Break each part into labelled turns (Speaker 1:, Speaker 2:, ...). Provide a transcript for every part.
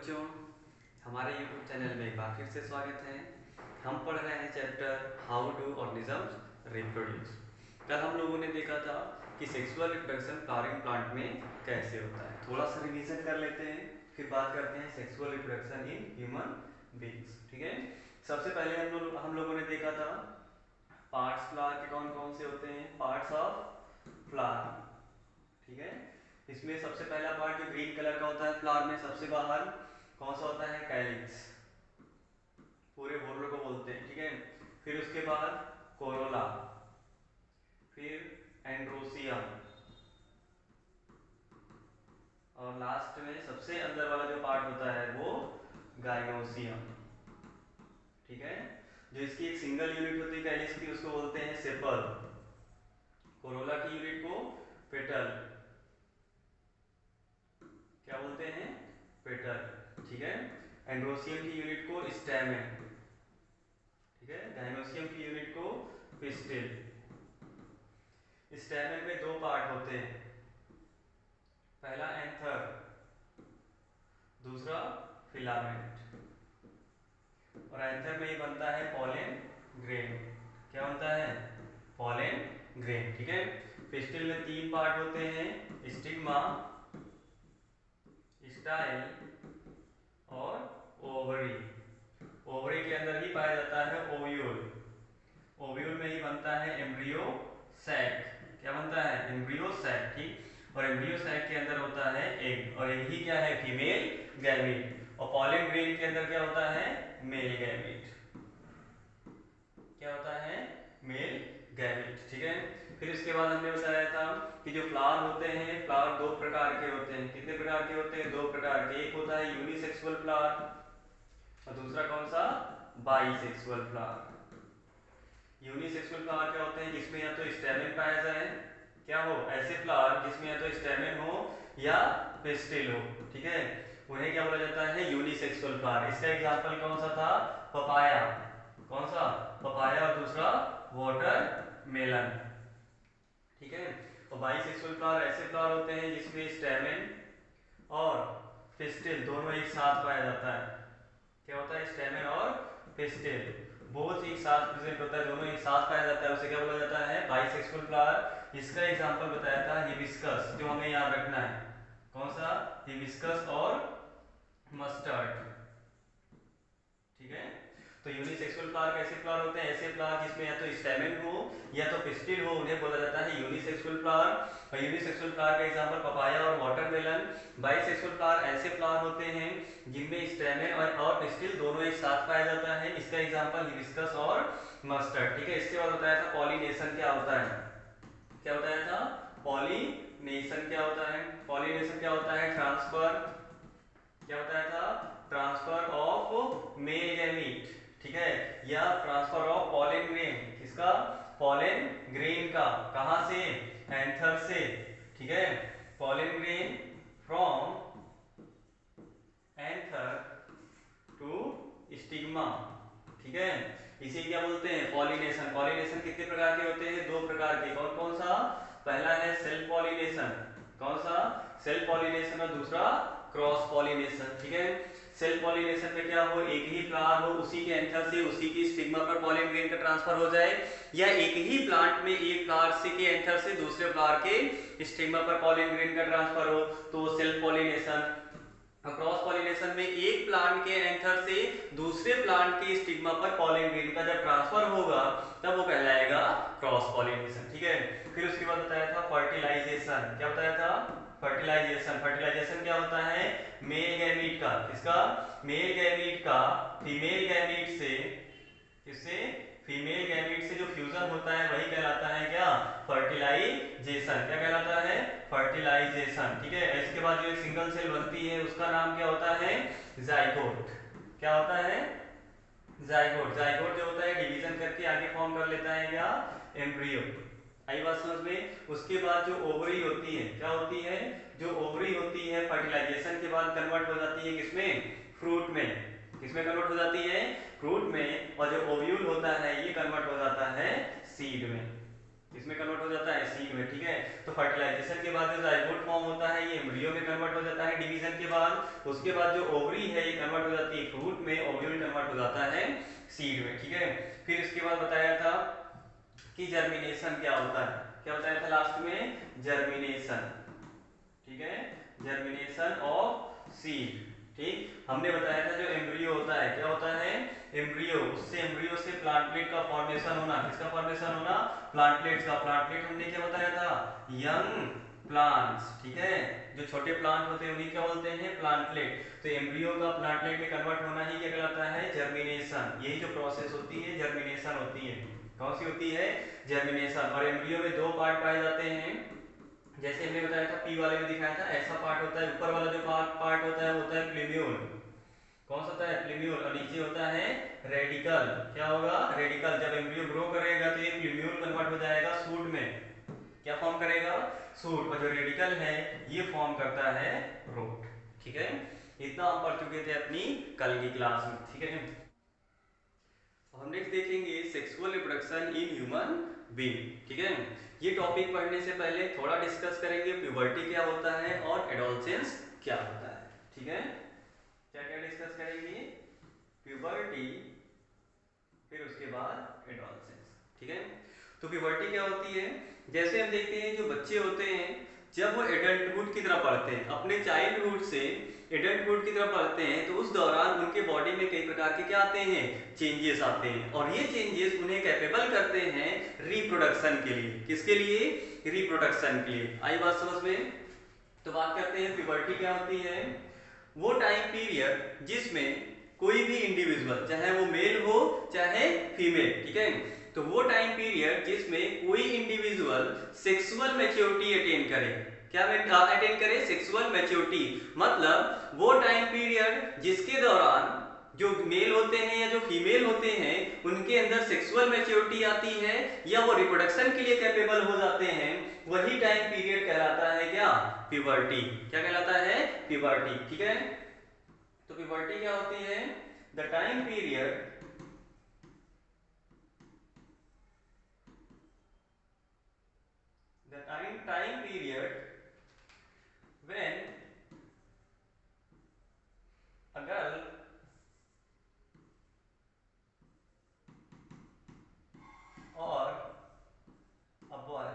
Speaker 1: बच्चों, हमारे YouTube channel में एक बार फिर से स्वागत है। हम पढ़ रहे हैं chapter how do organisms reproduce. कल हम लोगों ने देखा था कि सेक्सुअल रिप्रोडक्शन फ्लावरिंग प्लांट में कैसे होता है। थोड़ा सा रिवीजन कर लेते हैं, फिर बात करते हैं sexual reproduction in human beings. ठीक है, सबसे पहले हम लोगों ने देखा था पार्ट्स फ्लावर के कौन कौन से होते हैं, पार्ट्स ऑफ फ्लावर। ठीक है, इसमें सबसे पहला पार्ट जो ग्रीन कलर का होता है फ्लावर में, सबसे बाहर कौन सा होता है, कैलिक्स, पूरे बोर्डर को बोलते हैं। ठीक है, फिर उसके बाद कोरोला, फिर एंड्रोसियम, और लास्ट में सबसे अंदर वाला जो पार्ट होता है वो गाइनोसियम। ठीक है, जो इसकी एक सिंगल यूनिट होती है कैलिक्स की, उसको बोलते हैं सेपल। कोरोला की यूनिट को पेटल, क्या बोलते हैं, पेटल। ठीक है, एंड्रोसियम की यूनिट को स्टैमेन। ठीक है, गाइनोसियम की यूनिट को पिस्टिल। स्टैमेन में दो पार्ट होते हैं, पहला एंथर, दूसरा फिलामेंट। और एंथर में ही बनता है पॉलन ग्रेन। क्या बनता है, पॉलन ग्रेन। ठीक है, पिस्टिल में तीन पार्ट होते हैं, स्टिग्मा, स्टाइल और ओवरी। ओवरी के अंदर ही पाया जाता है ओव्यूल। ओव्यूल में ही बनता है एम्ब्रियो सैक। क्या बनता है, एम्ब्रियो सैक। ठीक, और एम्ब्रियो सैक के अंदर होता है एग, और एग ही क्या है, फीमेल गैमीट। और पॉलन ग्रेन के अंदर क्या होता है, मेल गैमीट। क्या होता है, मेल गैमीट। ठीक है, फिर इसके बाद हमने बताया था कि जो फ्लावर होते हैं, फ्लावर दो प्रकार के होते हैं। कितने प्रकार के होते हैं, दो प्रकार के। एक होता है यूनिसेक्सुअल फ्लावर और दूसरा कौन सा, बाइसेक्सुअल फ्लावर। यूनिसेक्सुअल फ्लावर क्या होते हैं, जिसमें या तो स्टैमेन पाया जाए, क्या हो, ऐसे फ्लावर जिसमें या तो स्टैमेन हो या पिस्टिल हो। ठीक है, उन्हें क्या बोला जाता है, यूनिसेक्सुअल फ्लावर। इसका एग्जांपल कौन सा था, पपाया। कौन सा, पपाया, और दूसरा वाटरमेलन। ठीक है, और बाइसेक्सुअल फ्लावर ऐसे फ्लावर होते हैं जिसमें स्टैमेन और पिस्टिल दोनों एक साथ पाया जाता है। क्या होता है, स्टैमेन और पिस्टिल बोथ एक साथ प्रेजेंट होता है, दोनों एक साथ पाया जाता है, उसे क्या बोला जाता है, बाइसेक्सुअल फ्लावर। इसका एग्जांपल बताया था हिबिस्कस, जो हमें याद रखना है, कौन सा, हिबिस्कस और मस्टर्ड। ठीक है, तो यूनिसेक्सुअल फ्लावर कैसे फ्लावर होते हैं, ऐसे फ्लावर जिसमें या तो स्टैमेन हो या तो पिस्टिल हो, उन्हें बोला जाता है यूनिसेक्सुअल फ्लावर। और यूनिसेक्सुअल फ्लावर का एग्जांपल पपाया और वाटरमेलन। बाइसेक्सुअल फ्लावर ऐसे फ्लावर होते हैं जिनमें स्टैमेन और पिस्टिल दोनों एक साथ पाया जाता है, इसका एग्जांपल हिबिस्कस और मस्टर्ड। ठीक है, इसके बाद बताया था पॉलिनेशन क्या होता है। क्या बताया था, पॉलिनेशन क्या होता है, पॉलिनेशन क्या होता है, ट्रांसफर, क्या बताया था, ट्रांसफर ऑफ मेल गैमीट। ठीक है, या ट्रांसफर ऑफ पॉलन ग्रेन, किसका, पॉलन ग्रेन का, कहां से, एंथर से। ठीक है, pollen grain from anther to stigma. ठीक है, इसे क्या बोलते हैं, पॉलिनेशन। पॉलिनेशन कितने प्रकार के होते हैं, दो प्रकार के। कौन कौन सा, पहला है सेल्फ पॉलिनेशन, कौन सा, सेल्फ पॉलिनेशन, और दूसरा क्रॉस पॉलिनेशन। ठीक है, सेल्फ पॉलिनेशन में क्या हो, एक ही फ्लावर हो, उसी के एंथर से उसी की स्टिग्मा पर पॉलन ग्रेन का ट्रांसफर हो जाए, या एक ही प्लांट में एक फ्लावर से के एंथर से दूसरे फ्लावर के स्टिग्मा पर पॉलन ग्रेन का ट्रांसफर हो, तो सेल्फ पॉलिनेशन। क्रॉस पॉलिनेशन में एक प्लांट के एंथर से दूसरे प्लांट के स्टिग्मा पर पॉलन ग्रेन का जब ट्रांसफर होगा तब वो कहलाएगा क्रॉस पॉलिनेशन। ठीक है, फिर उसके बाद बताया था फर्टिलाइजेशन। क्या बताया था, फर्टिलाइजेशन। फर्टिलाइजेशन क्या होता है, मेल गैमीट का, किसका, मेल गैमीट का फीमेल गैमीट से, किससे, फीमेल गैमीट से जो फ्यूजन होता है वही कहलाता है क्या, फर्टिलाइजेशन। क्या कहलाता है, फर्टिलाइजेशन। ठीक है, इसके बाद जो एक सिंगल सेल बनती है उसका नाम क्या होता है, जाइगोट। क्या होता है, जाइगोट। जाइगोट जो होता है डिवीजन करके आगे फॉर्म कर लेता है क्या, एम्ब्रियो। आई बात समझ में। उसके बाद जो ओवरी होती है, क्या होती है, जो ओवरी होती है फर्टिलाइजेशन के बाद कन्वर्ट हो जाती है किसमें, फ्रूट में। किसमें कन्वर्ट हो जाती है, फ्रूट में। और जो ओव्यूल होता है ये कन्वर्ट हो जाता है सीड में। किसमें कन्वर्ट हो जाता है, सीड में। ठीक है, तो फर्टिलाइजेशन के बाद जो जाइगोट फॉर्म होता है ये एम्ब्रियो में कन्वर्ट कन्वर्ट हो जाता है डिवीजन के बाद। उसके बाद जो ओवरी है ये कन्वर्ट हो जाती है फ्रूट में, ओव्यूल कन्वर्ट हो जाता है सीड में, ठीक है। फिर इसके बाद बताया था कि जर्मिनेशन क्या होता है, क्या बताया था लास्ट में, जर्मिनेशन, ठीक है, जर्मिनेशन ऑफ सीड, ठीक। हमने बताया था जो एम्ब्रियो होता है, क्या होता है, एम्ब्रियो, उससे एम्ब्रियो से प्लांटलेट का फॉर्मेशन होना, किसका फॉर्मेशन होना, प्लांटलेट्स का। प्लांटलेट हमने क्या बताया था, यंग प्लांट्स, ठीक है, जो छोटे प्लांट होते हैं उन्हीं क्या बोलते हैं, प्लांटलेट। तो एम्ब्रियो का प्लांटलेट में कन्वर्ट होना ही क्या कहलाता है, जर्मिनेशन। यही जो प्रोसेस होती है जर्मिनेशन होती है। कौन सी होती है, जर्मिनेशन। और एम्ब्रियो में दो पार्ट पाए जाते हैं, जैसे हमने बताया था पी वाले में दिखाया था, ऐसा पार्ट होता है, ऊपर वाला जो पार्ट होता है वो होता है प्लीम्यूल। कौन सा होता है, प्लीम्यूल। और नीचे होता है रेडिकल। क्या होगा, रेडिकल। जब एम्ब्रियो ग्रो करेगा तो ये प्लीम्यूल कन्वर्ट हो जाएगा सूट में, क्या फॉर्म करेगा, सूट। और जो रेडिकल है ये फॉर्म करता है रूट, ठीक है। इतना हम पढ़ चुके थे अपनी कल की क्लास में, ठीक है। हम नेक्स्ट देखेंगे sexual reproduction in human being, ठीक है। ये टॉपिक पढ़ने से पहले थोड़ा डिस्कस करेंगे प्यूबर्टी क्या होता है और एडोलसेंस क्या होता है, ठीक है। क्या क्या डिस्कस करेंगे, प्यूबर्टी, फिर उसके बाद एडोलसेंस, ठीक है। तो प्यूबर्टी क्या होती है, जैसे हम देखते हैं जो बच्चे होते हैं जब वो एडल्टहुड की तरफ बढ़ते हैं, अपने चाइल्डहुड से एडल्टहुड की तरफ बढ़ते हैं, तो उस दौरान उनके बॉडी में कई प्रकार के क्या आते हैं, चेंजेस आते हैं। और ये चेंजेस उन्हें कैपेबल करते हैं रिप्रोडक्शन के लिए, किसके लिए, रिप्रोडक्शन के लिए। आई बात समझ में। तो बात करते हैं प्यूबर्टी क्या होती है, वो टाइम पीरियड जिसमें कोई भी इंडिविजुअल, चाहे वो मेल हो चाहे फीमेल, ठीक है, तो वो टाइम पीरियड जिसमें कोई इंडिविजुअल सेक्सुअल मैच्योरिटी अटेन करे, क्या अटेन करे, सेक्सुअल मैच्योरिटी। मतलब वो टाइम पीरियड जिसके दौरान जो मेल होते हैं या जो फीमेल होते हैं उनके अंदर सेक्सुअल मैच्योरिटी आती है या वो रिप्रोडक्शन के लिए कैपेबल हो जाते हैं, वही टाइम पीरियड कहलाता है क्या, प्यूबर्टी। क्या कहलाता है, प्यूबर्टी, ठीक है। तो प्यूबर्टी क्या होती है, the time period time period when a girl or a boy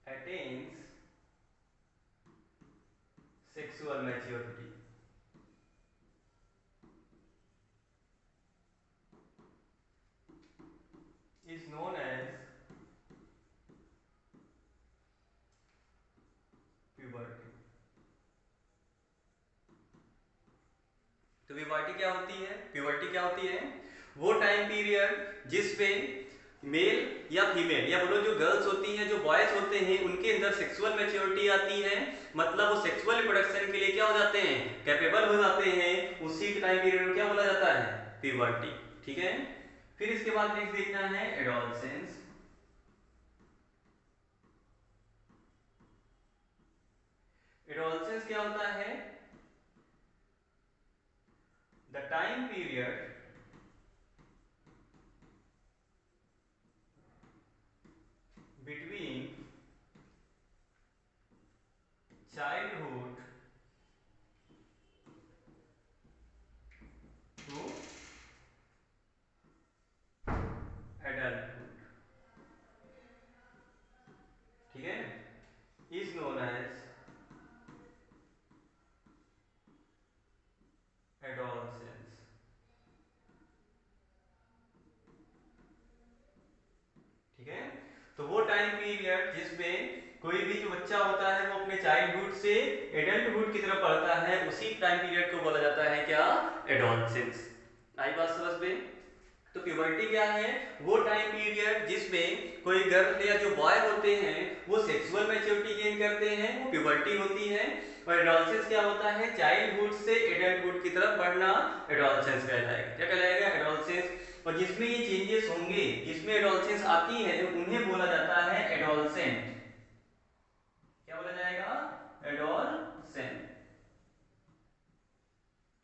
Speaker 1: attains sexual maturity is known as puberty। तो प्यूबर्टी क्या होती है, प्यूबर्टी क्या होती है, वो टाइम पीरियड जिसपे मेल या फीमेल या बोलो जो गर्ल्स होती हैं, जो बॉयज होते हैं, उनके अंदर सेक्सुअल मैच्योरिटी आती है, मतलब वो सेक्सुअल रिप्रोडक्शन के लिए क्या हो जाते हैं, कैपेबल हो जाते हैं, उसी टाइम पीरियड को क्या बोला जाता है, प्यूबर्टी, ठीक है। फिर इसके बाद नेक्स्ट देखना है एडोलसेंस। एडोलसेंस क्या होता है, the time period between childhood to adulthood, ठीक है, is known as adolescence, ठीक है। तो वो टाइम पीरियड जिसमें कोई भी जो बच्चा होता है वो अपने चाइल्डहुड से एडल्टहुड की तरफ बढ़ता है, उसी टाइम पीरियड को बोला जाता है क्या, एडोलसेंस। आई बात समझ में। तो प्यूबर्टी क्या है, वो टाइम पीरियड जिसमें कोई गर्ल या जो बॉय होते हैं वो सेक्सुअल मैच्योरिटी गेन करते हैं, वो प्यूबर्टी होती है। और एडोलसेंस क्या होता है, चाइल्डहुड से एडल्टहुड की तरफ बढ़ना एडोलसेंस कहलाएगा। क्या कहलाएगा, एडोलसेंस। और जिसमें ये चेंजेस होंगे, जिसमें एडोलसेंस आती है, उन्हें बोला जाता है एडोलसेंट। क्या बोला जाएगा, एडोलसेंट,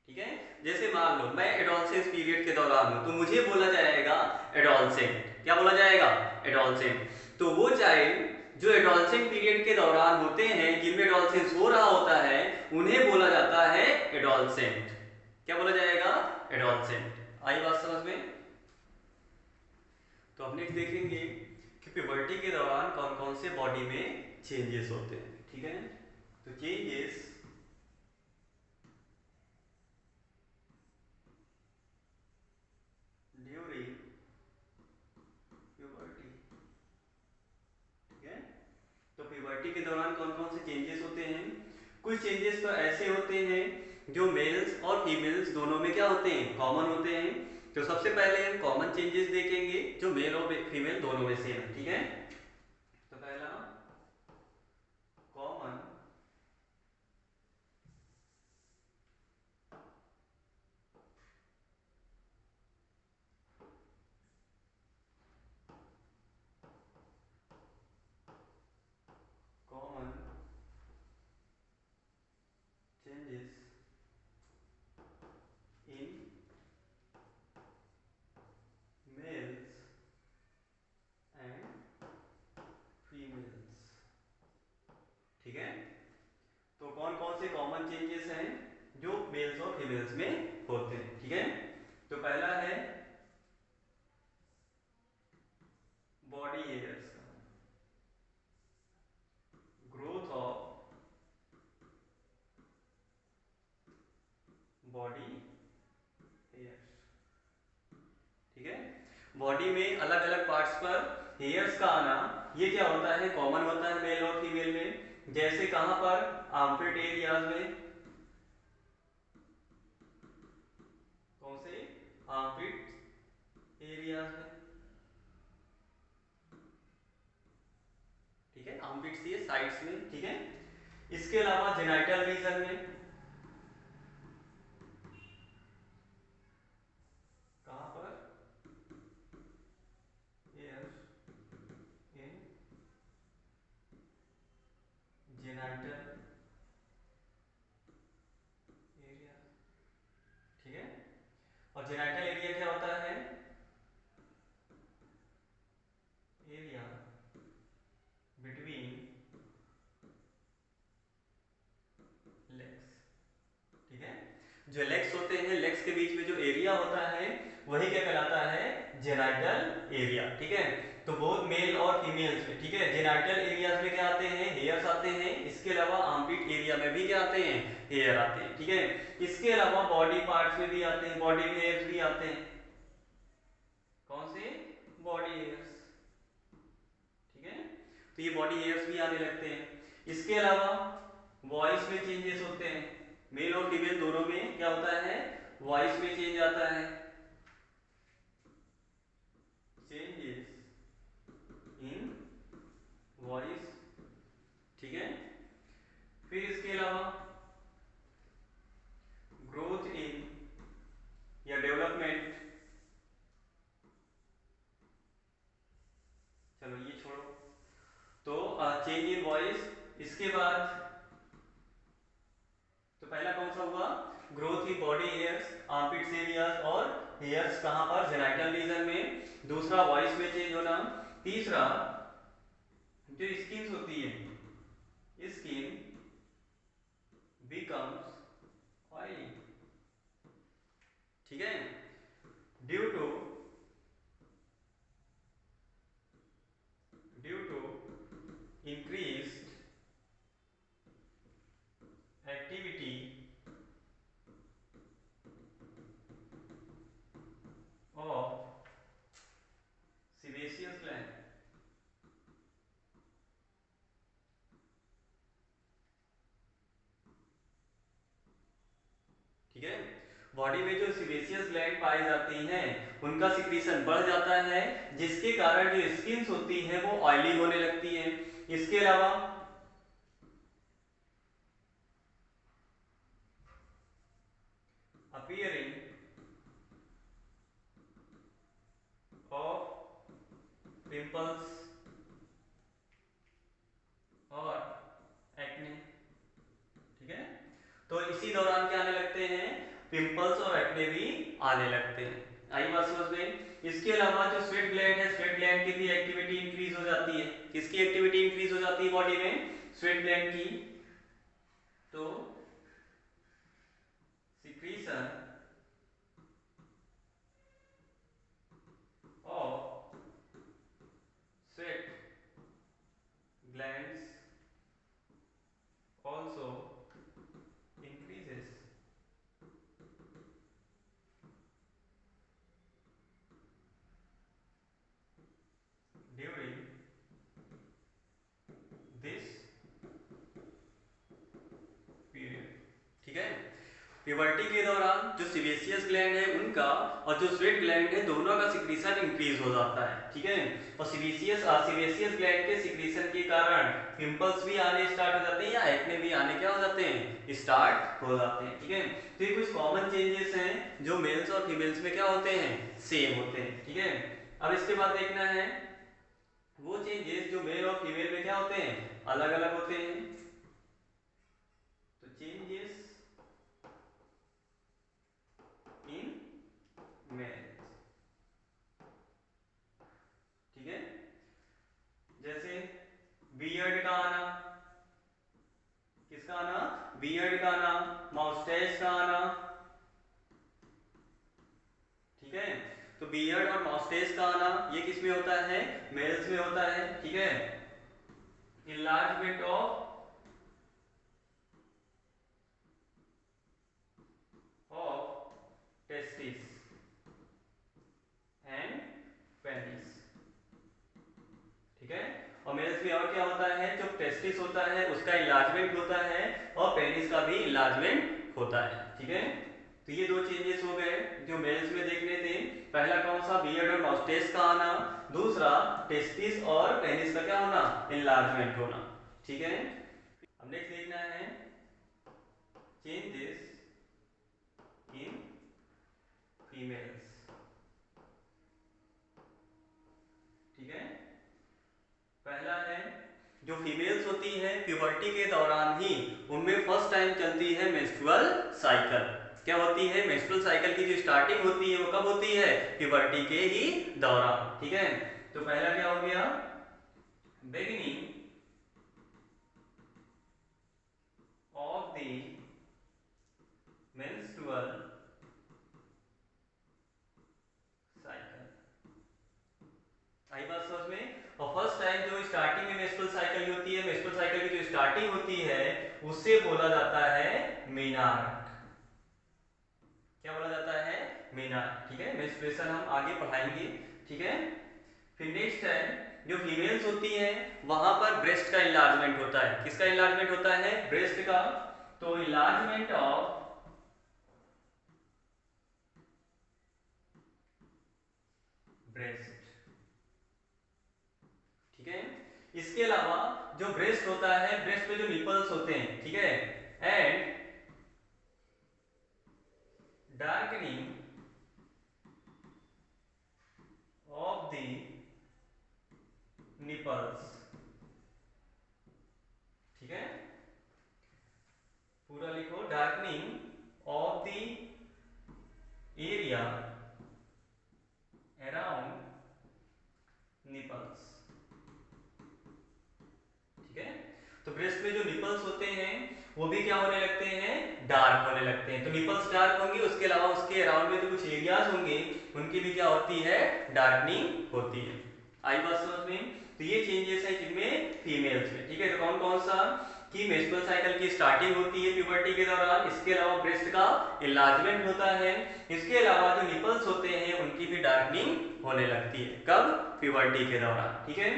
Speaker 1: ठीक है। जैसे मान लो मैं एडोलसेंस पीरियड के दौरान हूं तो मुझे बोला जाएगा एडोलसेंट। क्या बोला जाएगा, एडोलसेंट। तो वो चाइल्ड जो एडोलसेंट पीरियड के दौरान होते हैं, जिनमें एडोलसेंस हो रहा होता है, उन्हें बोला जाता है एडोलसेंट। क्या बोला जाएगा? एडोलसेंट। आई बात समझ में? तो अब नेक्स्ट देखेंगे कि प्यूबर्टी के दौरान कौन कौन से बॉडी में चेंजेस होते हैं। ठीक है, तो चेंजेस ड्यूरिंग प्यूबर्टी। ठीक है, तो प्यूबर्टी के दौरान कौन कौन से चेंजेस होते हैं? कुछ चेंजेस तो ऐसे होते हैं जो मेल्स और फीमेल्स दोनों में क्या होते हैं? कॉमन होते हैं। तो सबसे पहले हम कॉमन चेंजेस देखेंगे जो मेल और फीमेल दोनों में सेम है। ठीक है, तो पहला common common changes in males and females. ठीक है, तो कौन कौन से कॉमन चेंजेस हैं जो मेल्स और फीमेल्स में होते हैं? ठीक है, तो पहला है बॉडी हेयर्स का ग्रोथ ऑफ बॉडी हेयर्स। ठीक है, बॉडी में अलग अलग पार्ट्स पर हेयर्स का आना, ये क्या होता है? कॉमन होता है मेल और फीमेल में। जैसे कहां पर? आर्मपिट एरियाज में। कौन से? आर्मपिट एरियाज में। ठीक है, आर्मपिट्स ये साइड्स में। ठीक है, इसके अलावा जेनाइटल रीजन में। कहां पर? हेयर्स इन जेनाइटल एरिया। ठीक है, और जेनाइटल एरिया क्या होता है? Area between legs. ठीक है, जो लेग्स होते हैं, लेग्स के बीच में जो एरिया होता है वही क्या कहलाता है? Genital area. ठीक है, तो बोथ मेल और फीमेल्स में। ठीक है, जेनाइटल एरियाज में क्या आते हैं? हेयर्स आते हैं। इसके अलावा आर्मपिट एरिया में भी क्या आते हैं? हेयर आते हैं। ठीक है, इसके अलावा बॉडी पार्ट्स में भी आते हैं, बॉडी में हेयर्स भी आते हैं। कौन से? Body hairs. ठीक है, तो ये बॉडी हेयर्स भी आने लगते हैं। इसके अलावा वॉइस में चेंजेस होते हैं। मेल और फीमेल दोनों में क्या होता है? वॉइस में चेंज आता है। Changes in voice. ठीक है, फिर इसके अलावा ग्रोथ इन या डेवलपमेंट। चलो ये छोड़ो, तो चेंज इन वॉइस। इसके बाद तो पहला कौन सा हुआ? Growth in body hairs, armpits areas और हेयर्स कहां पर? जेनाइटल रीजन में। दूसरा वॉइस में चेंज होना। तीसरा जो स्किन होती है, स्किन बिकम्स ऑयली। ठीक है, due to increase activity of sebaceous gland. ठीक है, बॉडी में जो सीबेशियस ग्लैंड पाई जाती हैं उनका सिक्रीशन बढ़ जाता है, जिसके कारण जो स्किन होती है वो ऑयली होने लगती है। इसके अलावा अपीयरिंग ऑफ पिंपल्स और एक्ने। ठीक है, तो इसी दौरान क्या आने लगते हैं? पिंपल्स और एक्ने भी आने लगते हैं। आई बात समझ में। इसके अलावा जो स्वेट ग्लैंड है, स्वेट ग्लैंड की भी एक्टिविटी इंक्रीज हो जाती है। किसकी एक्टिविटी इंक्रीज हो जाती है बॉडी में? स्वेट ग्लैंड की। तो secretion of sweat glands also increases during this period। ठीक है, प्यूबर्टी के दौरान जो सीबेसियस ग्लैंड है उनका और जो स्वेट ग्लैंड है दोनों का सिक्रीशन इंक्रीज हो जाता है। ठीक है, और सीबेसियस ग्लैंड के सिक्रीशन के कारण पिंपल्स भी आने स्टार्ट हो जाते हैं या एक्ने भी आने क्या हो जाते हैं? स्टार्ट हो जाते हैं। ठीक है, तो ये कुछ कॉमन चेंजेस हैं जो मेल्स और फीमेल्स में क्या होते हैं? सेम होते हैं। ठीक है, अब इसके बाद देखना है वो चेंजेस जो मेल और फीमेल में क्या होते हैं? अलग अलग होते हैं। तो चेंजेस इन मेल्स, ठीक है, जैसे बियर्ड का आना, किसका आना? बियर्ड का आना, माउस्टैच का आना। ठीक है, तो बियर्ड और माउस्टैच का आना ये किस में होता है? मेल्स में होता है। ठीक है, enlargement of testes and penis। ठीक है, और मेल्स में और क्या होता है? जो टेस्टिस होता है उसका इलाजमेंट होता है और पेनिस का भी इलाजमेंट होता है। ठीक है, तो ये दो चेंजेस हो गए जो मेल्स में देखने थे। पहला कौन सा? बियर्ड और माउस्टैच का आना, दूसरा टेस्टिस और पेनिस का क्या होना? इलाजमेंट होना। ठीक है, अब नेक्स्ट देखना है चेंजेस इन फीमेल्स। ठीक है, पहला है जो फीमेल्स होती है प्यूबर्टी के दौरान ही उनमें फर्स्ट टाइम चलती है मेंस्ट्रुअल साइकिल। क्या होती है? मेंस्ट्रुअल साइकिल की जो स्टार्टिंग होती है वो कब होती है? प्यूबर्टी के ही दौरान। ठीक है, तो पहला क्या हो गया? Beginning of the menstrual cycle. आई बात समझ में। और फर्स्ट टाइम जो स्टार्टिंग में मेंस्ट्रुअल साइकिल होती है, मेंस्ट्रुअल साइकिल की जो स्टार्टिंग होती है उससे बोला जाता है मेनार्क। क्या बोला जाता है? मेनार्क। ठीक है, मेंस्ट्रुएशन हम आगे पढ़ाएंगे। ठीक है, फिर नेक्स्ट है जो फीमेल्स होती हैं वहां पर ब्रेस्ट का इन्लार्जमेंट होता है। किसका इन्लार्जमेंट होता है? ब्रेस्ट का। तो इन्लार्जमेंट ऑफ ब्रेस्ट। ठीक है, इसके अलावा जो ब्रेस्ट होता है, ब्रेस्ट पे जो निपल्स होते हैं, ठीक है, and darkening of the nipples. ठीक है, पूरा लिखो, darkening of the area around nipples. ठीक है, तो ब्रेस्ट में जो निपल्स होते हैं वो भी क्या होने लगते हैं? डार्क होने लगते हैं। तो निपल्स डार्क होंगे, उसके अलावा उसके अराउंड में जो कुछ एरियाज होंगे उनकी भी क्या होती है? डार्कनिंग होती है। आई बात समझ में। तो ये चेंजेस है जिनमें? फीमेल्स में। ठीक है, तो कौन कौन सा? कि मेंस्ट्रुअल साइकिल की स्टार्टिंग होती है प्यूबर्टी के दौरान, इसके अलावा ब्रेस्ट का इलाजमेंट होता है, इसके अलावा जो निपल्स होते हैं उनकी भी डार्कनिंग होने लगती है। कब? प्यूबर्टी के दौरान। ठीक है,